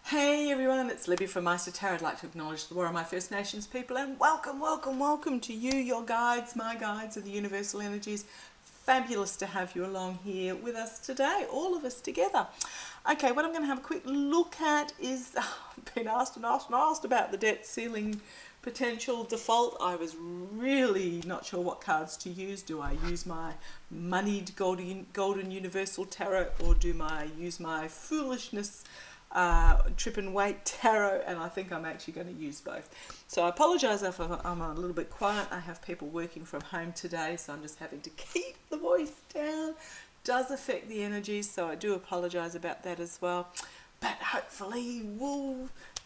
Hey everyone, it's Libby from Meister Tarot. I'd like to acknowledge the War of my First Nations people and welcome to you, your guides, my guides of the universal energies. Fabulous to have you along here with us today, all of us together. Okay, what I'm going to have a quick look at is, I've been asked about the debt ceiling potential default. I was really not sure what cards to use. Do I use my moneyed golden universal tarot, or do I use my foolishness trip and wait tarot? And I think I'm actually going to use both. So I apologise if I'm a little bit quiet. I have people working from home today, so I'm just having to keep the voice down. Does affect the energies, so I do apologise about that as well. But hopefully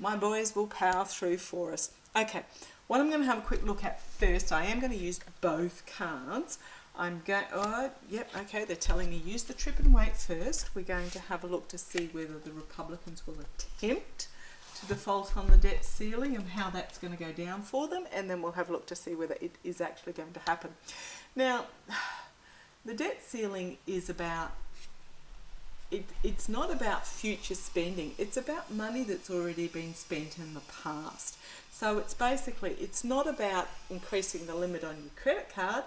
my boys will power through for us. Okay, what I'm going to have a quick look at first, I am going to use both cards. Okay, they're telling me use the trip and wait first. We're going to have a look to see whether the Republicans will attempt to default on the debt ceiling and how that's going to go down for them, and then we'll have a look to see whether it is actually going to happen. Now, the debt ceiling is about, it's not about future spending, it's about money that's already been spent in the past. So it's basically, it's not about increasing the limit on your credit card,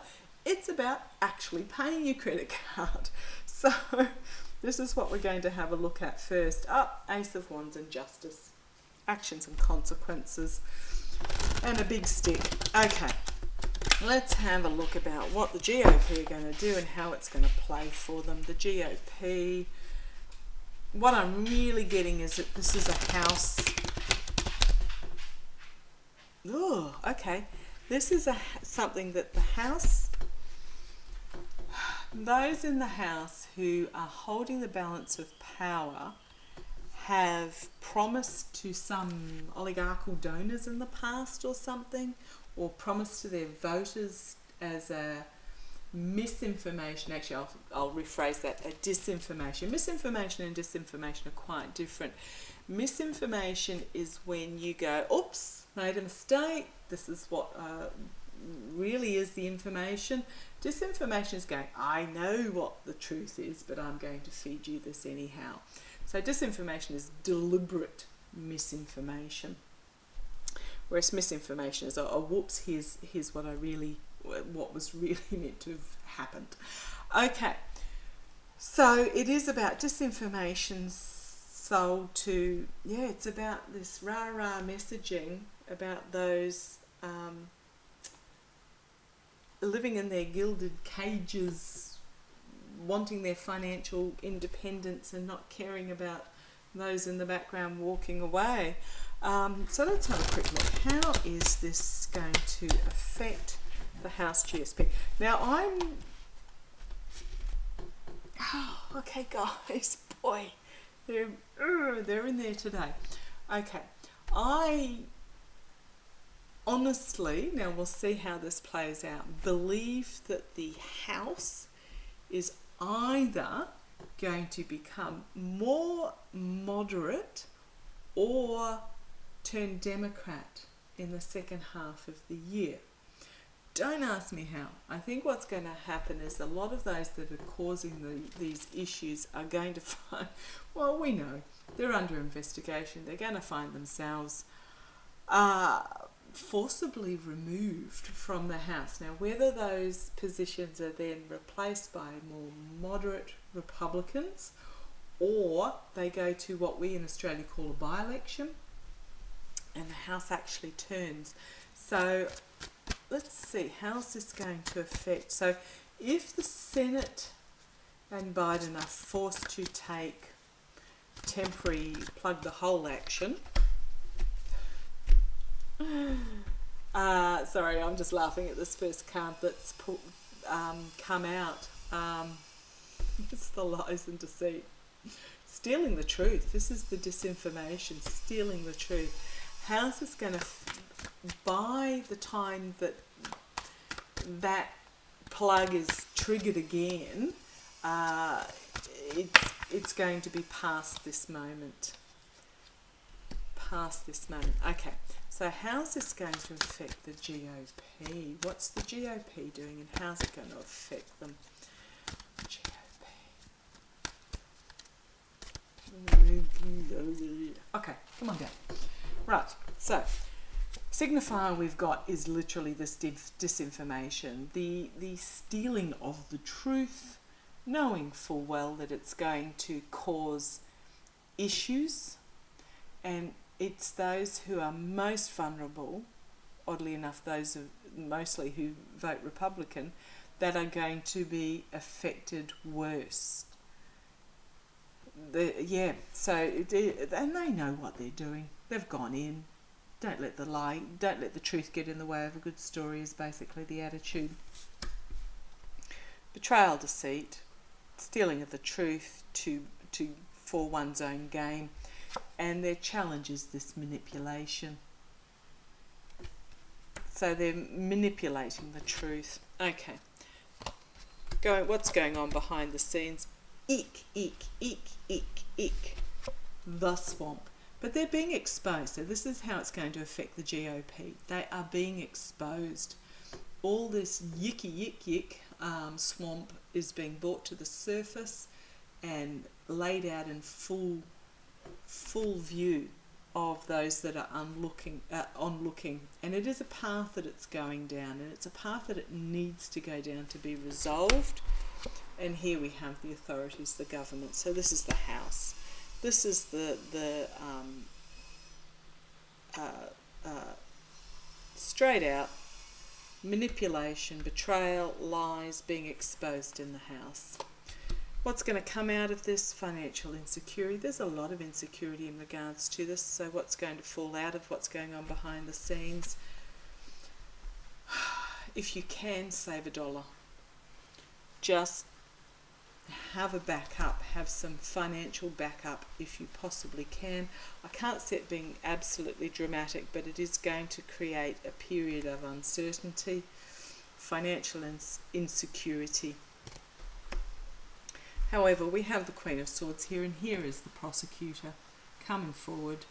it's about actually paying your credit card. So this is what we're going to have a look at first. Ace of Wands and Justice. Actions and consequences. And a big stick. Okay, let's have a look about what the GOP are going to do and how it's going to play for them. The GOP, what I'm really getting is that this is a house. Oh, okay. This is something that the house, those in the house who are holding the balance of power have promised to some oligarchical donors in the past or something, or promised to their voters as a misinformation. Actually, I'll rephrase that, a disinformation. Misinformation and disinformation are quite different. Misinformation is when you go, oops, made a mistake, this is what really is the information. Disinformation is going, I know what the truth is, but I'm going to feed you this anyhow. So disinformation is deliberate misinformation, whereas misinformation is, oh whoops, here's what was really meant to have happened. Okay, so it is about disinformation sold to, it's about this rah-rah messaging about those living in their gilded cages, wanting their financial independence and not caring about those in the background walking away. So let's have a quick look. How is this going to affect the house GSP? Now okay guys, boy, they're in there today. Okay, I honestly, now we'll see how this plays out, believe that the house is either going to become more moderate or turn Democrat in the second half of the year. Don't ask me how. I think what's going to happen is a lot of those that are causing these issues are going to find, well, we know, they're under investigation. They're going to find themselves forcibly removed from the house. Now, whether those positions are then replaced by more moderate Republicans, or they go to what we in Australia call a by-election, and the house actually turns. So let's see, how's this going to affect? So if the Senate and Biden are forced to take temporary plug the hole action, sorry, I'm just laughing at this first card that's come out. It's the lies and deceit. Stealing the truth. This is the disinformation, stealing the truth. How's this going to, by the time that that plug is triggered again, it's going to be past this moment. Okay, so how's this going to affect the GOP? What's the GOP doing and how's it going to affect them? GOP. Okay, Okay, come on down. Right, so signifier we've got is literally this disinformation, the stealing of the truth, knowing full well that it's going to cause issues, and it's those who are most vulnerable, oddly enough those mostly who vote Republican, that are going to be affected worse. And they know what they're doing. They've gone in. Don't let the truth get in the way of a good story is basically the attitude. Betrayal, deceit, stealing of the truth for one's own gain, and their challenge is this manipulation. So they're manipulating the truth. Okay. What's going on behind the scenes? Eek, eek, eek, eek, eek. The swamp. But they're being exposed. So this is how it's going to affect the GOP. They are being exposed. All this yick swamp is being brought to the surface and laid out in full view of those that are onlooking, and it is a path that it's going down, and it's a path that it needs to go down to be resolved. And here we have the authorities, the government. So this is the House. This is the straight out manipulation, betrayal, lies being exposed in the House. What's going to come out of this? Financial insecurity. There's a lot of insecurity in regards to this. So what's going to fall out of what's going on behind the scenes? If you can save $1, just have a backup, have some financial backup if you possibly can. I can't see it being absolutely dramatic, but it is going to create a period of uncertainty, financial insecurity. However, we have the Queen of Swords here, and here is the prosecutor coming forward.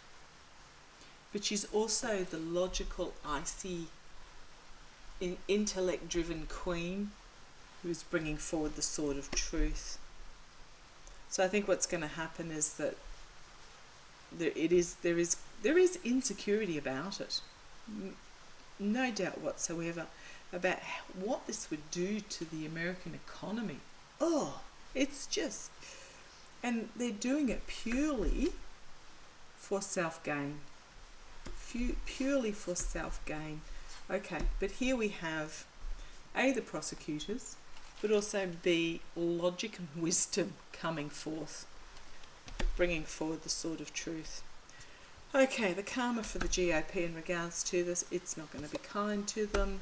But she's also the logical, icy, intellect-driven queen who is bringing forward the sword of truth. So I think what's going to happen is that there is insecurity about it, no doubt whatsoever, about what this would do to the American economy. It's just, and they're doing it purely for self-gain. Purely for self-gain. Okay, but here we have A, the prosecutors, but also B, logic and wisdom coming forth, bringing forward the sword of truth. Okay, the karma for the GOP in regards to this, it's not going to be kind to them,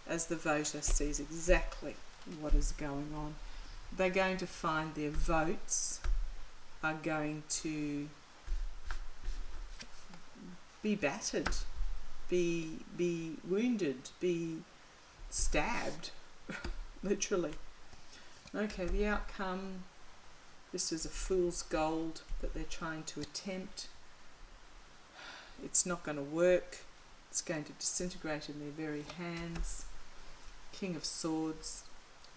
as the voter sees exactly what is going on. They're going to find their votes are going to be battered, be wounded, be stabbed, literally. Okay, the outcome, this is a fool's gold that they're trying to attempt. It's not going to work. It's going to disintegrate in their very hands. King of Swords,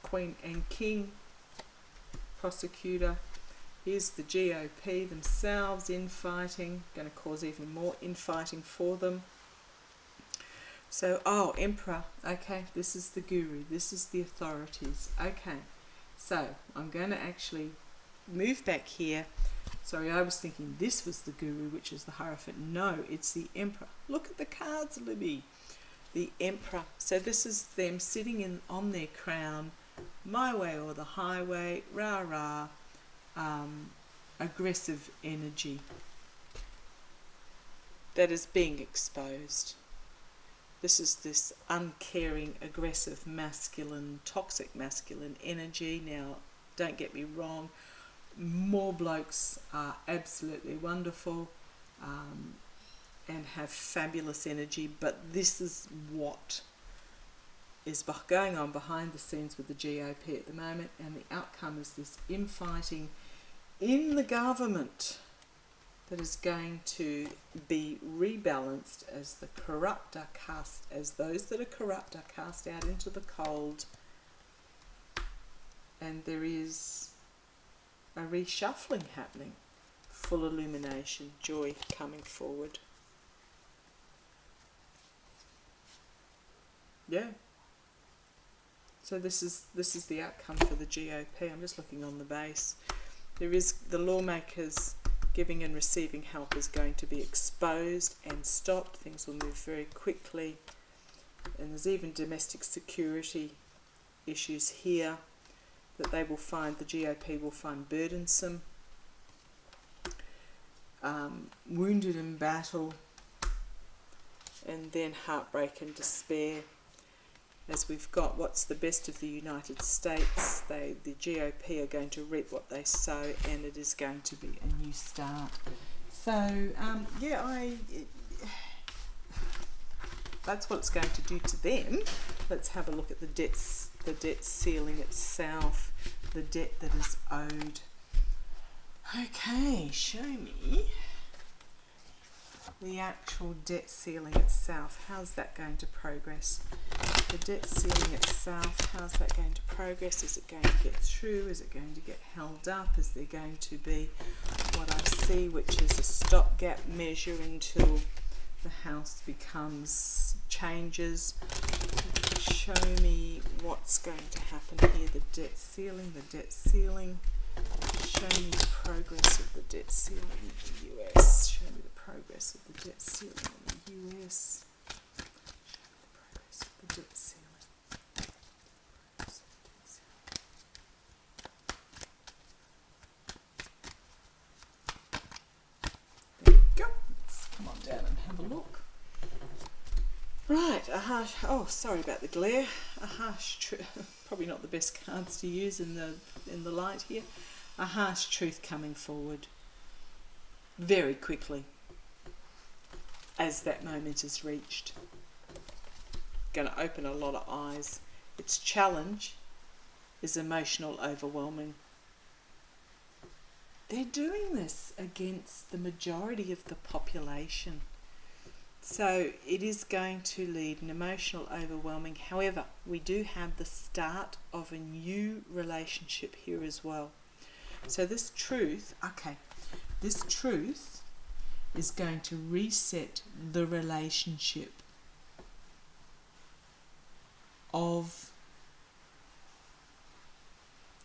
Queen and King, prosecutor. Here's the GOP themselves infighting, going to cause even more infighting for them. So, Emperor, okay, this is the guru, this is the authorities. Okay, so I'm going to actually move back here. Sorry, I was thinking this was the guru, which is the Hierophant. No, it's the Emperor. Look at the cards, Libby. The Emperor. So this is them sitting on their crown, my way or the highway, rah-rah, aggressive energy that is being exposed. This is this uncaring, aggressive, masculine, toxic masculine energy. Now, don't get me wrong, more blokes are absolutely wonderful and have fabulous energy, but this is what is going on behind the scenes with the GOP at the moment, and the outcome is this infighting in the government that is going to be rebalanced as the corrupt are cast, as those that are corrupt are cast out into the cold, and there is a reshuffling happening full illumination, joy coming forward. Yeah. So this is the outcome for the GOP. I'm just looking on the base. There is the lawmakers giving and receiving help is going to be exposed and stopped. Things will move very quickly. And there's even domestic security issues here that they will find, the GOP will find burdensome. Wounded in battle, and then heartbreak and despair. As we've got what's the best of the United States, the GOP are going to reap what they sow, and it is going to be a new start. So that's what it's going to do to them. Let's have a look at the debt ceiling itself, the debt that is owed. Okay, show me the actual debt ceiling itself. How's that going to progress? The debt ceiling itself, how's that going to progress? Is it going to get through? Is it going to get held up? Is there going to be what I see, which is a stopgap measure until the house changes? Show me what's going to happen here. The debt ceiling, Show me the progress of the debt ceiling in the US. Show me the progress of the debt ceiling in the US. Show me the progress of the debt ceiling. There we go. Let's come on down and have a look. Right, oh, sorry about the glare. Probably not the best cards to use in the light here. A harsh truth coming forward very quickly as that moment is reached. Going to open a lot of eyes. Its challenge is emotional overwhelming. They're doing this against the majority of the population. So it is going to lead an emotional overwhelming. However, we do have the start of a new relationship here as well. So this truth is going to reset the relationship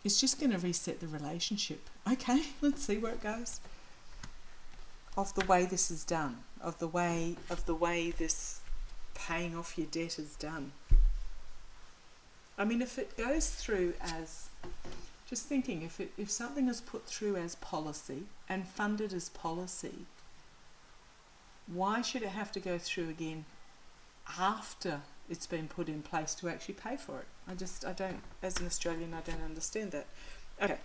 it's just going to reset the relationship. Okay, let's see where it goes. Of the way this is done, of the way this paying off your debt is done. I mean, if it goes through as, just thinking, if something is put through as policy and funded as policy, why should it have to go through again after it's been put in place to actually pay for it? I don't, as an Australian, I don't understand that. Okay.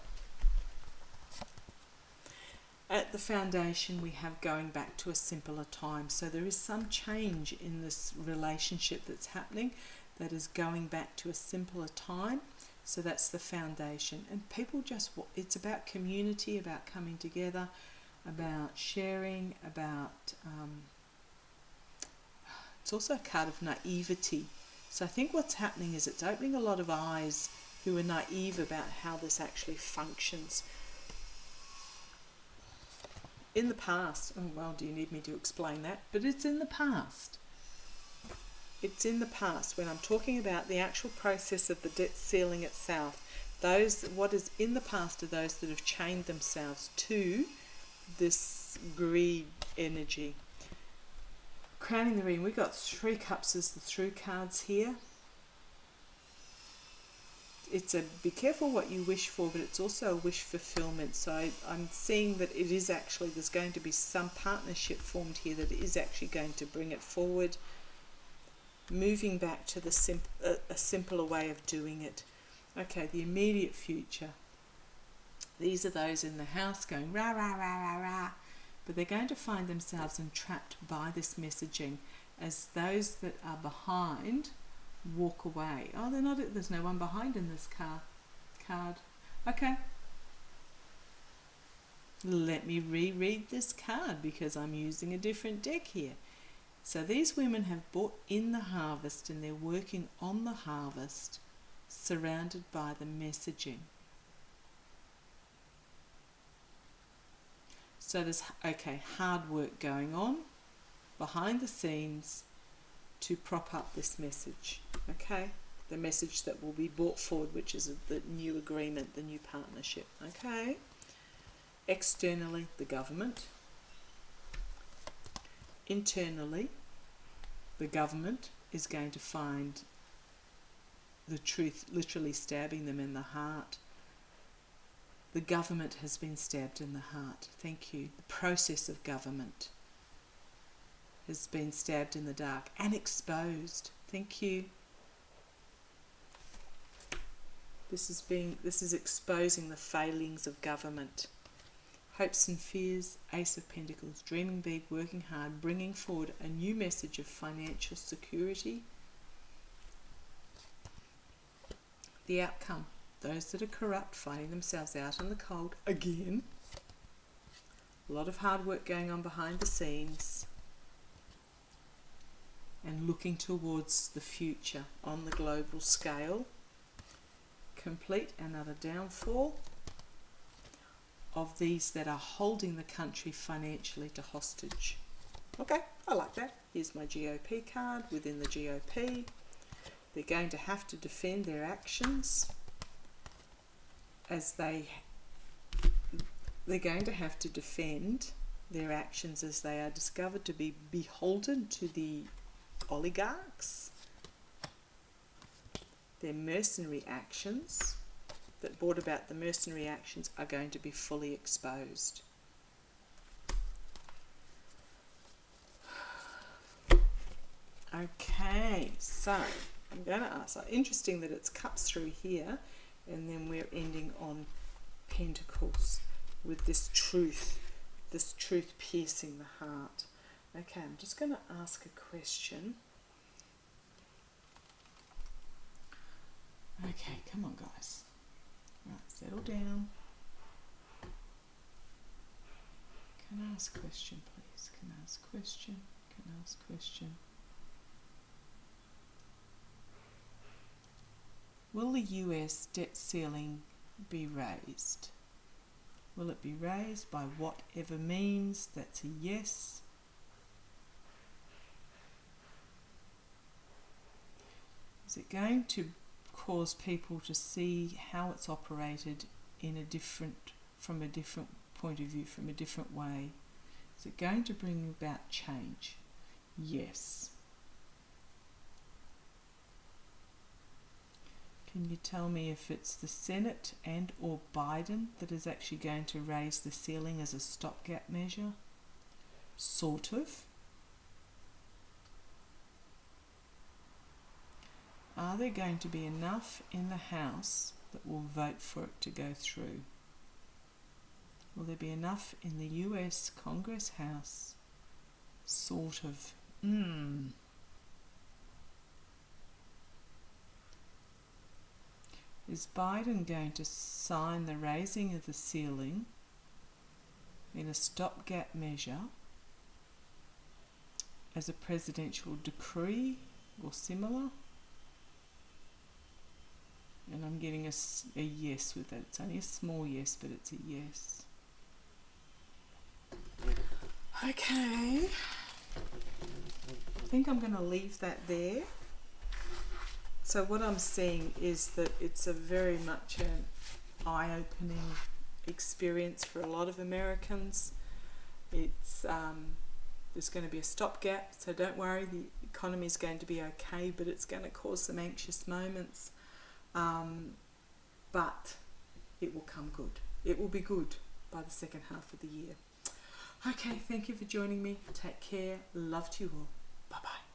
At the foundation, we have going back to a simpler time. So there is some change in this relationship that's happening that is going back to a simpler time. So that's the foundation. And people just, it's about community, about coming together, about sharing, about, it's also a card of naivety. So I think what's happening is it's opening a lot of eyes who are naive about how this actually functions. In the past, oh well, do you need me to explain that? But it's in the past. It's in the past when I'm talking about the actual process of the debt ceiling itself. What is in the past are those that have chained themselves to this greed energy. Crowning the ring, we've got 3 cups as the through cards here. It's a be careful what you wish for, but it's also a wish fulfillment. So I'm seeing that it is actually, there's going to be some partnership formed here that is actually going to bring it forward, moving back to a simpler way of doing it. Okay, the immediate future. These are those in the house going rah, rah, rah, rah, rah. But they're going to find themselves entrapped by this messaging as those that are behind walk away. Oh, there's no one behind in this card. Okay. Let me reread this card because I'm using a different deck here. So these women have brought in the harvest and they're working on the harvest surrounded by the messaging. So there's, hard work going on behind the scenes to prop up this message, okay? The message that will be brought forward, which is the new agreement, the new partnership, okay? Externally, the government. Internally, the government is going to find the truth literally stabbing them in the heart. The government has been stabbed in the heart. Thank you. The process of government has been stabbed in the dark and exposed. Thank you. This is exposing the failings of government. Hopes and fears, Ace of Pentacles, dreaming big, working hard, bringing forward a new message of financial security. The outcome, those that are corrupt finding themselves out in the cold again. A lot of hard work going on behind the scenes and looking towards the future on the global scale. Complete another downfall of these that are holding the country financially to hostage. Okay, I like that. Here's my GOP card within the GOP. They're going to have to defend their actions they're going to have to defend their actions as they are discovered to be beholden to the oligarchs. Their mercenary actions that brought about the mercenary actions are going to be fully exposed. Okay, so I'm going to ask, interesting that it's cups through here and then we're ending on pentacles with this truth piercing the heart. Okay, I'm just going to ask a question. Okay, come on guys. Right, settle down. Can I ask a question, please? Can I ask a question? Can I ask a question? Will the US debt ceiling be raised? Will it be raised by whatever means? That's a yes. Is it going to cause people to see how it's operated from a different point of view, from a different way? Is it going to bring about change? Yes. Can you tell me if it's the Senate and or Biden that is actually going to raise the ceiling as a stopgap measure? Sort of. Are there going to be enough in the House that will vote for it to go through? Will there be enough in the US Congress House? Sort of. Is Biden going to sign the raising of the ceiling in a stopgap measure as a presidential decree or similar? And I'm getting a yes with that. It's only a small yes, but it's a yes. Okay. I think I'm going to leave that there. So what I'm seeing is that it's a very much an eye-opening experience for a lot of Americans. It's there's going to be a stopgap, so don't worry, the economy is going to be okay, but it's going to cause some anxious moments. But it will come good. It will be good by the second half of the year. Okay, thank you for joining me. Take care. Love to you all. Bye-bye.